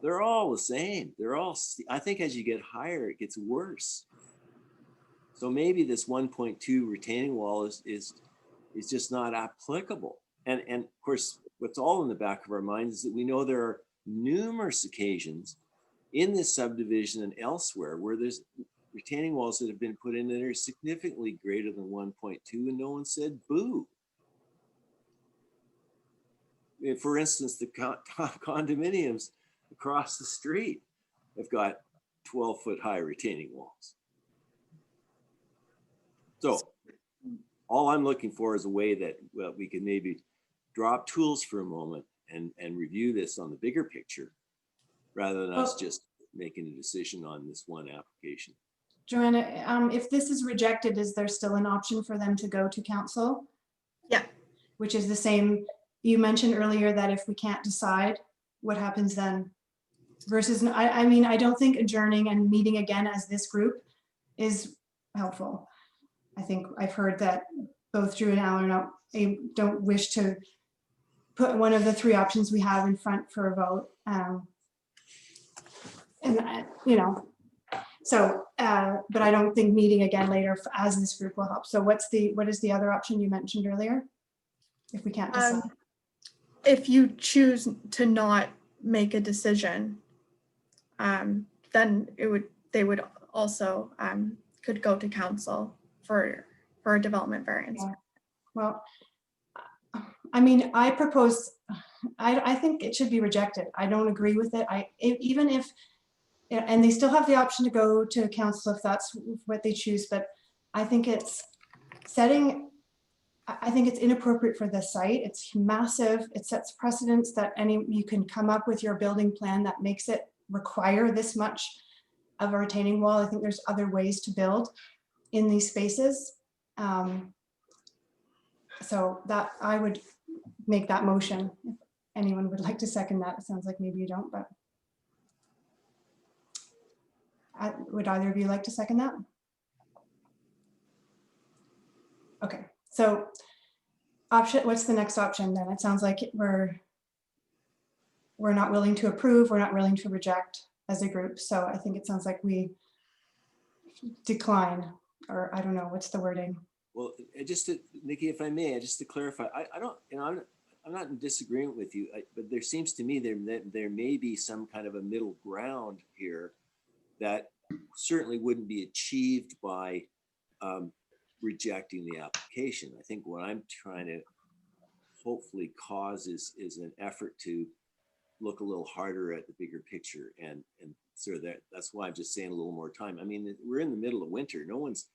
they're all the same. They're all, I think as you get higher, it gets worse. So maybe this 1.2 retaining wall is just not applicable. And of course, what's all in the back of our minds is that we know there are numerous occasions in this subdivision and elsewhere where there's retaining walls that have been put in that are significantly greater than 1.2, and no one said boo. For instance, the condominiums across the street have got 12-foot high retaining walls. So all I'm looking for is a way that we can maybe drop tools for a moment and review this on the bigger picture rather than us Well- just making a decision on this one application. Joanna, if this is rejected, is there still an option for them to go to council? Yeah. Which is the same, you mentioned earlier that if we can't decide, what happens then? Versus, I mean, I don't think adjourning and meeting again as this group is helpful. I think I've heard that both Drew and Al don't wish to put one of the three options we have in front for a vote. You know, so, but I don't think meeting again later as this group will help. So what is the other option you mentioned earlier? If we can't decide. If you choose to not make a decision, then they would also could go to council for a development variance. Yeah. Well, I mean, I propose, I think it should be rejected. I don't agree with it. Even if, and they still have the option to go to council if that's what they choose, but I think it's I think it's inappropriate for the site. It's massive. It sets precedents that you can come up with your building plan that makes it require this much of a retaining wall. I think there's other ways to build in these spaces. So that I would make that motion. If anyone would like to second that, it sounds like maybe you don't, but would either of you like to second that? Okay, so what's the next option then? It sounds like we're not willing to approve, we're not willing to reject as a group. So I think it sounds like we decline, or I don't know, what's the wording? Well, just to, Nikki, if I may, just to clarify, I don't, you know, I'm not in disagreement with you, but there seems to me there may be some kind of a middle ground here that certainly wouldn't be achieved by rejecting the application. I think what I'm trying to hopefully cause is an effort to look a little harder at the bigger picture, and so that's why I'm just saying a little more time. I mean, we're in the middle of winter. No one's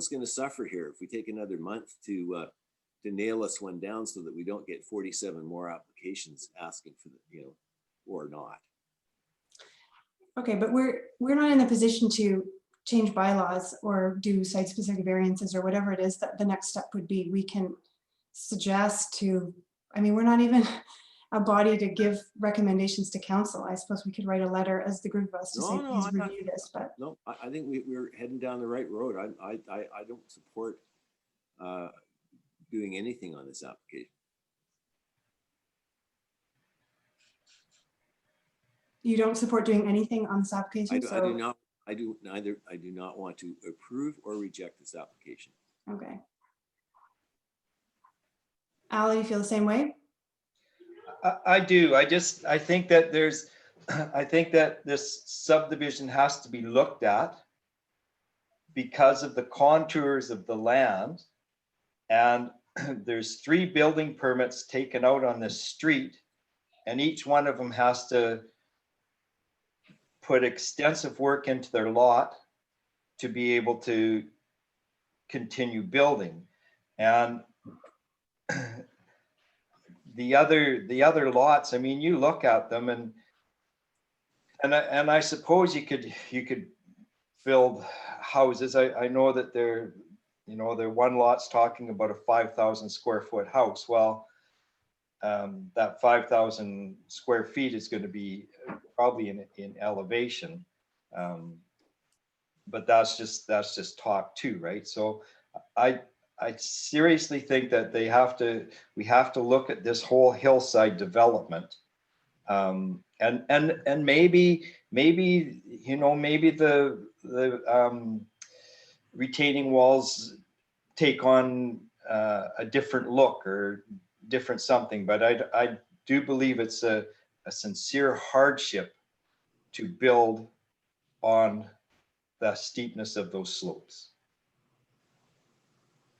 going to suffer here if we take another month to nail us one down so that we don't get 47 more applications asking for the, you know, or not. Okay, but we're not in a position to change bylaws or do site-specific variances or whatever it is that the next step would be. We can suggest to, I mean, we're not even a body to give recommendations to council. I suppose we could write a letter as the group of us to say, please review this, but. No, I think we're heading down the right road. I don't support doing anything on this application. You don't support doing anything on this application? I do not want to approve or reject this application. Okay. Al, you feel the same way? I do. I think that I think that this subdivision has to be looked at because of the contours of the land. And there's 3 building permits taken out on this street, and each one of them has to put extensive work into their lot to be able to continue building. And the other lots, I mean, you look at them and I suppose you could build houses. I know that their one lot's talking about a 5,000 square foot house. Well, that 5,000 square feet is going to be probably in elevation, but that's just talk too, right? So I seriously think that we have to look at this whole hillside development, and maybe the retaining walls take on a different look or different something, but I do believe it's a sincere hardship to build on the steepness of those slopes.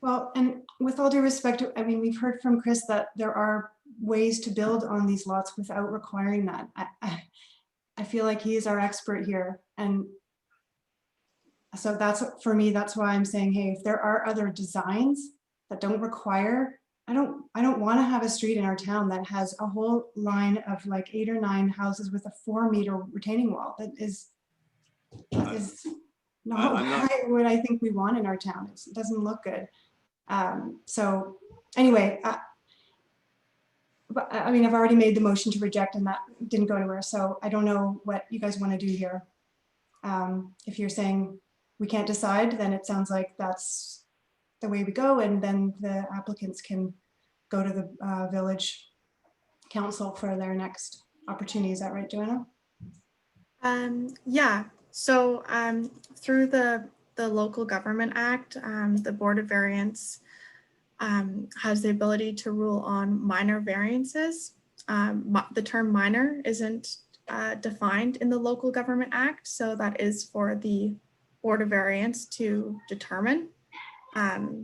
Well, and with all due respect, I mean, we've heard from Chris that there are ways to build on these lots without requiring that. I feel like he is our expert here. And so for me, that's why I'm saying, hey, if there are other designs that don't require I don't want to have a street in our town that has a whole line of like 8 or 9 houses with a 4-meter retaining wall. That is not I'm not- what I think we want in our town. It doesn't look good. So anyway, but I mean, I've already made the motion to reject and that didn't go anywhere. So I don't know what you guys want to do here. If you're saying we can't decide, then it sounds like that's the way we go, and then the applicants can go to the village council for their next opportunity. Is that right, Joanna? Yeah, so through the Local Government Act, the Board of Variance has the ability to rule on minor variances. The term minor isn't defined in the Local Government Act, so that is for the Board of Variance to determine.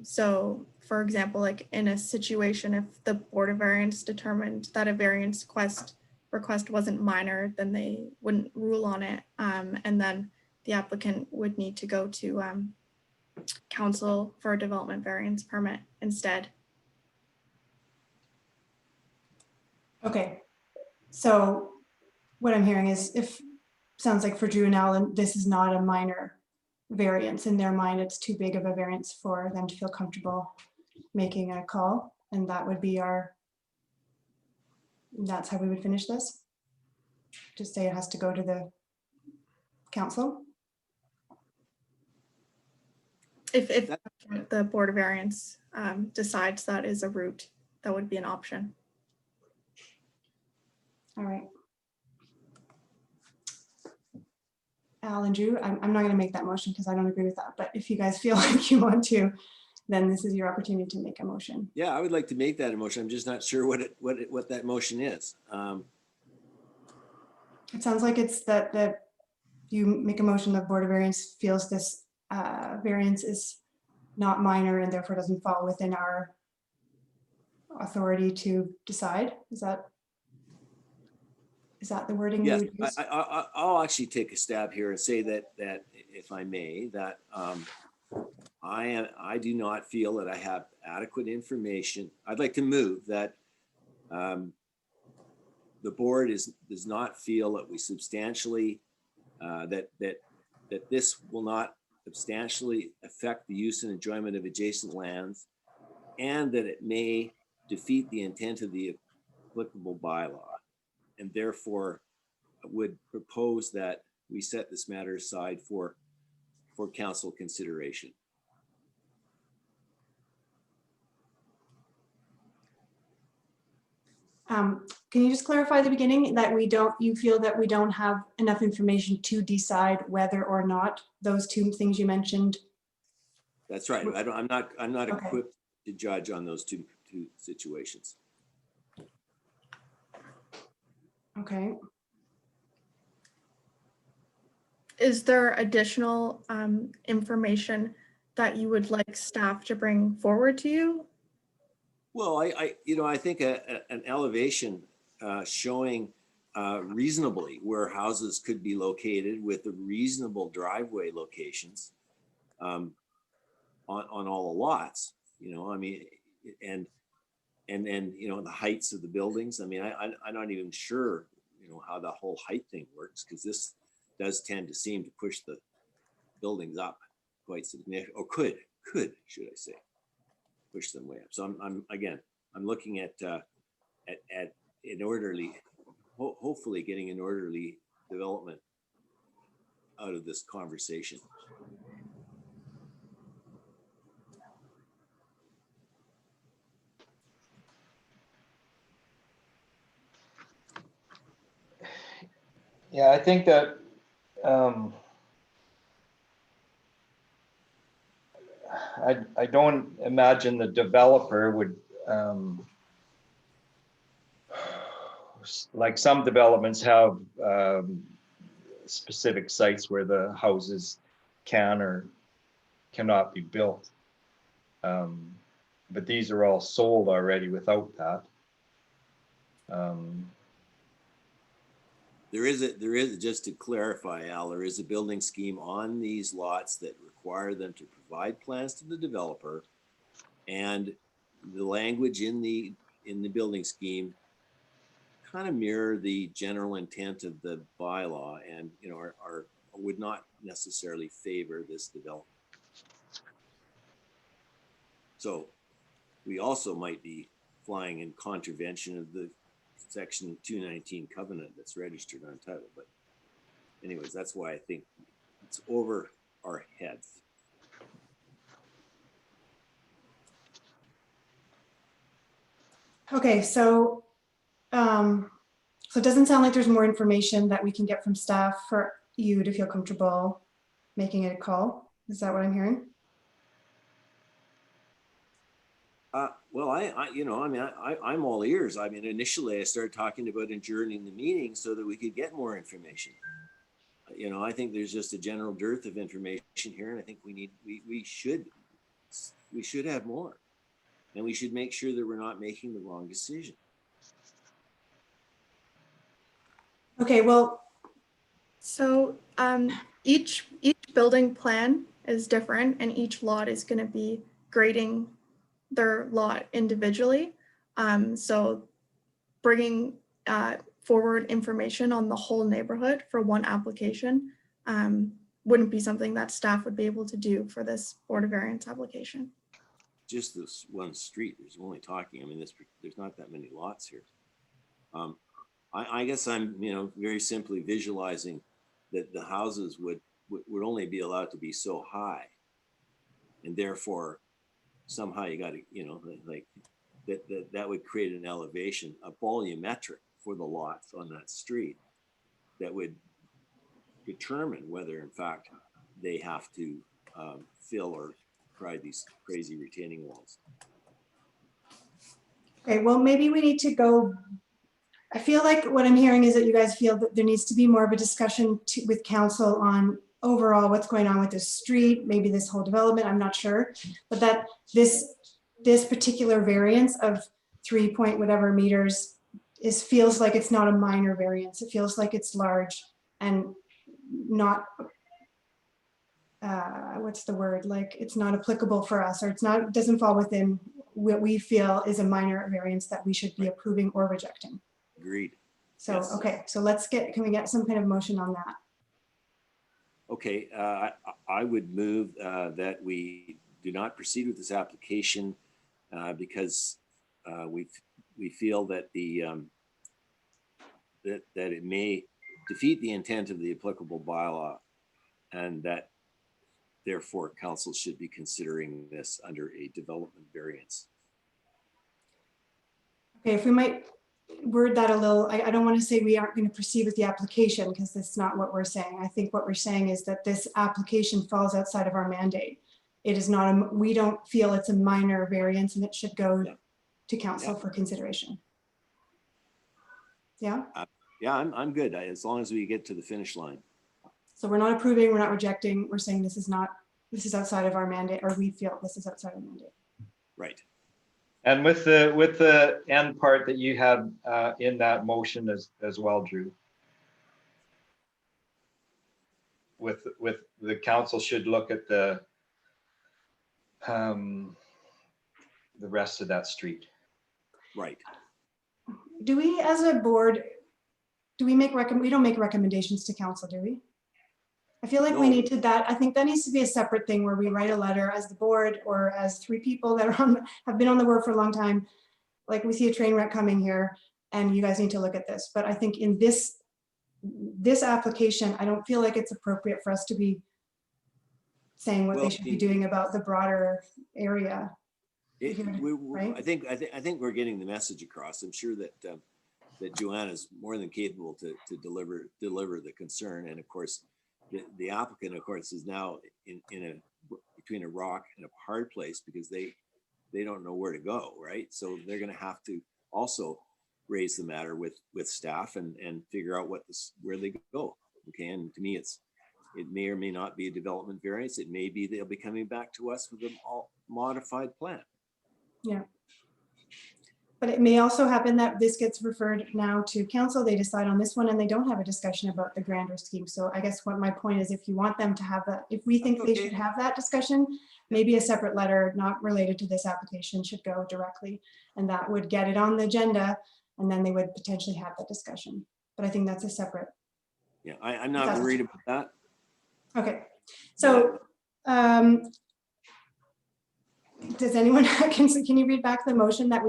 So for example, like in a situation, if the Board of Variance determined that a variance request wasn't minor, then they wouldn't rule on it. And then the applicant would need to go to council for a development variance permit instead. Okay, so what I'm hearing is sounds like for Drew and Alan, this is not a minor variance. In their mind, it's too big of a variance for them to feel comfortable making a call. And that would be that's how we would finish this. Just say it has to go to the council. If the Board of Variance decides that is a route, that would be an option. All right. Al and Drew, I'm not going to make that motion because I don't agree with that. But if you guys feel like you want to, then this is your opportunity to make a motion. Yeah, I would like to make that a motion. I'm just not sure what that motion is. It sounds like it's that you make a motion, the Board of Variance feels this variance is not minor and therefore doesn't fall within our authority to decide. Is that the wording you Yes, would use? I'll actually take a stab here and say that if I may, that I do not feel that I have adequate information. I'd like to move that the board does not feel that we substantially that this will not substantially affect the use and enjoyment of adjacent lands, and that it may defeat the intent of the applicable bylaw, and therefore would propose that we set this matter aside for council consideration. Can you just clarify the beginning that you feel that we don't have enough information to decide whether or not those 2 things you mentioned? That's right. I'm not Okay. equipped to judge on those two situations. Okay. Is there additional information that you would like staff to bring forward to you? Well, I think an elevation showing reasonably where houses could be located with the reasonable driveway locations on all the lots, I mean, and then, the heights of the buildings. I mean, I'm not even sure, how the whole height thing works, because this does tend to seem to push the buildings up quite significant, or could, should I say, push them way up. So I'm looking at an orderly, hopefully getting an orderly development out of this conversation. Yeah, I think that I don't imagine the developer would, like some developments have specific sites where the houses can or cannot be built. But these are all sold already without that. There is, just to clarify, Al, there is a building scheme on these lots that require them to provide plans to the developer, and the language in the building scheme kind of mirror the general intent of the bylaw, and would not necessarily favor this development. So we also might be flying in contravention of the section 219 covenant that's registered on title. But anyways, that's why I think it's over our heads. Okay, so so it doesn't sound like there's more information that we can get from staff for you to feel comfortable making a call. Is that what I'm hearing? Well, I'm all ears. I mean, initially I started talking about adjourning the meeting so that we could get more information. I think there's just a general dearth of information here, and I think we should have more, and we should make sure that we're not making the wrong decision. Okay, well, So each building plan is different, and each lot is going to be grading their lot individually. So bringing forward information on the whole neighborhood for one application wouldn't be something that staff would be able to do for this Board of Variance application. Just this one street, there's only talking, I mean, there's not that many lots here. I guess I'm, very simply visualizing that the houses would only be allowed to be so high. And therefore, somehow you got to, like that would create an elevation, a volumetric for the lots on that street that would determine whether in fact they have to fill or try these crazy retaining walls. okay, well, maybe we need to go. I feel like what I'm hearing is that you guys feel that there needs to be more of a discussion with council on overall what's going on with this street, maybe this whole development, I'm not sure, but that this particular variance of 3 point whatever meters feels like it's not a minor variance. It feels like it's large and not, what's the word? Like it's not applicable for us, or it doesn't fall within what we feel is a minor variance that we should be approving or rejecting. Agreed. So, Yes. okay, so can we get some kind of motion on that? Okay, I would move that we do not proceed with this application because we feel that that it may defeat the intent of the applicable bylaw, and that therefore council should be considering this under a development variance. Okay, if we might word that a little, I don't want to say we aren't going to proceed with the application because that's not what we're saying. I think what we're saying is that this application falls outside of our mandate. It is not, we don't feel it's a minor variance and it should go to council for consideration. Yeah? Yeah, I'm good as long as we get to the finish line. So we're not approving, we're not rejecting, we're saying this is outside of our mandate, or we feel this is outside of mandate. Right. And with the end part that you had in that motion as well, Drew, with the council should look at the rest of that street. Right. Do we, as a board, we don't make recommendations to council, do we? I feel like we No. need to I think that needs to be a separate thing where we write a letter as the board or as 3 people that have been on the board for a long time. Like we see a train wreck coming here and you guys need to look at this. But I think in this application, I don't feel like it's appropriate for us to be saying what they should be doing about the broader area. Right? I think we're getting the message across. I'm sure that that Joanna's more than capable to deliver the concern. And of course, the applicant, of course, is now between a rock and a hard place because they don't know where to go, right? So they're going to have to also raise the matter with staff and figure out where they go. Okay, and to me, it may or may not be a development variance. It may be they'll be coming back to us with a modified plan. Yeah. But it may also happen that this gets referred now to council, they decide on this one and they don't have a discussion about the grander scheme. So I guess what my point is, if you want them to have that, if we think they should have that discussion, maybe a separate letter not related to this application should go directly, and that would get it on the agenda, and then they would potentially have that discussion. But I think that's a separate. Yeah, I'm not worried about that. Okay, so does anyone, can you read back the motion that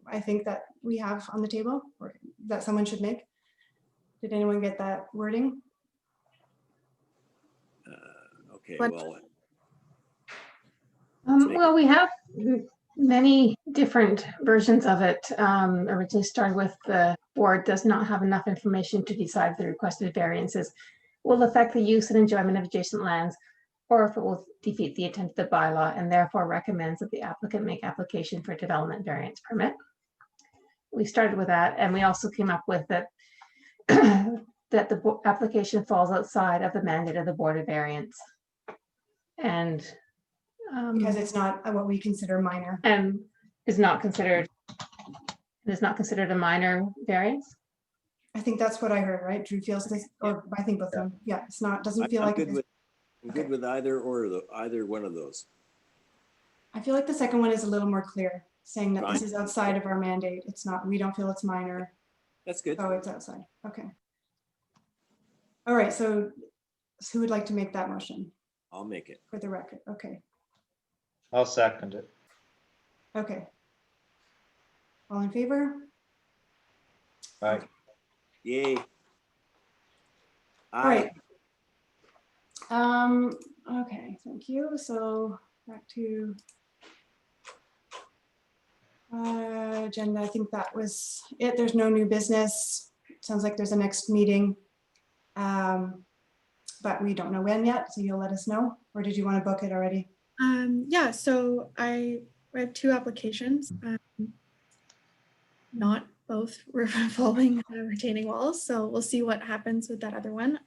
I think that we have on the table, or that someone should make? Did anyone get that wording? Okay, What- well, Well, we have many different versions of it. Originally started with the board does not have enough information to decide if the requested variances will affect the use and enjoyment of adjacent lands, or if it will defeat the intent of the bylaw, and therefore recommends that the applicant make application for a development variance permit. We started with that, and we also came up with that that the application falls outside of the mandate of the Board of Variance. And Because it's not what we consider minor. and is not considered a minor variance. I think that's what I heard, right? Drew feels this, or I think both of them. Yeah, it's not, doesn't feel I'm like. good it is. with, I'm good with either one of those. I feel like the second one is a little more clear, saying that this Fine. is outside of our mandate. It's not, we don't feel it's minor. That's good. Oh, it's outside. Okay. All right, so who would like to make that motion I'll make it. for the record? Okay, I'll second it. okay. All in favor? Right. Yay. All right. Okay, thank you. So back to agenda. I think that was it. There's no new business. Sounds like there's a next meeting. But we don't know when yet, so you'll let us know, or did you want to book it already? Yeah, so I have two applications, not both revolving retaining walls. So we'll see what happens with that other one.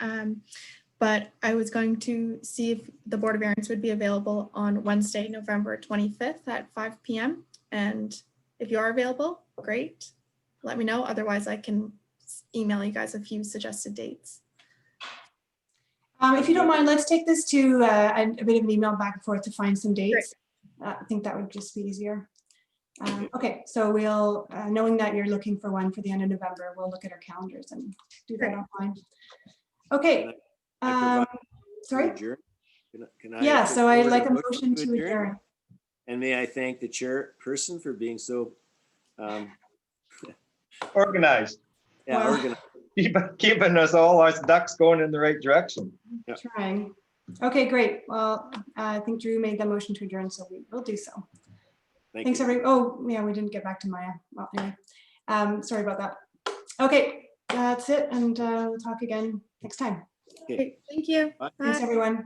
But I was going to see if the Board of Variance would be available on Wednesday, November 25th at 5 p.m. And if you are available, great. Let me know. Otherwise, I can email you guys a few suggested dates. If you don't mind, let's take this to a bit of an email back and forth to find some dates. I think that would just be easier. Okay, so we'll, knowing that you're looking for one for the end of November, we'll look at our calendars and do that offline. Okay. Sorry? Adjourn? Can I Yeah, so I'd forward like a motion to adjourn. And may I thank the chairperson for being so Organized. Well, organized. Keeping us all our ducks going in the right direction. Yep. Trying. Okay, great. Well, I think Drew made the motion to adjourn, so we will do so. Thanks, you. everyone. Oh, yeah, we didn't get back to Maya. Well, anyway, sorry about that. Okay, that's it, and we'll talk again next time. Okay. Great, thank you. Bye. Thanks, everyone.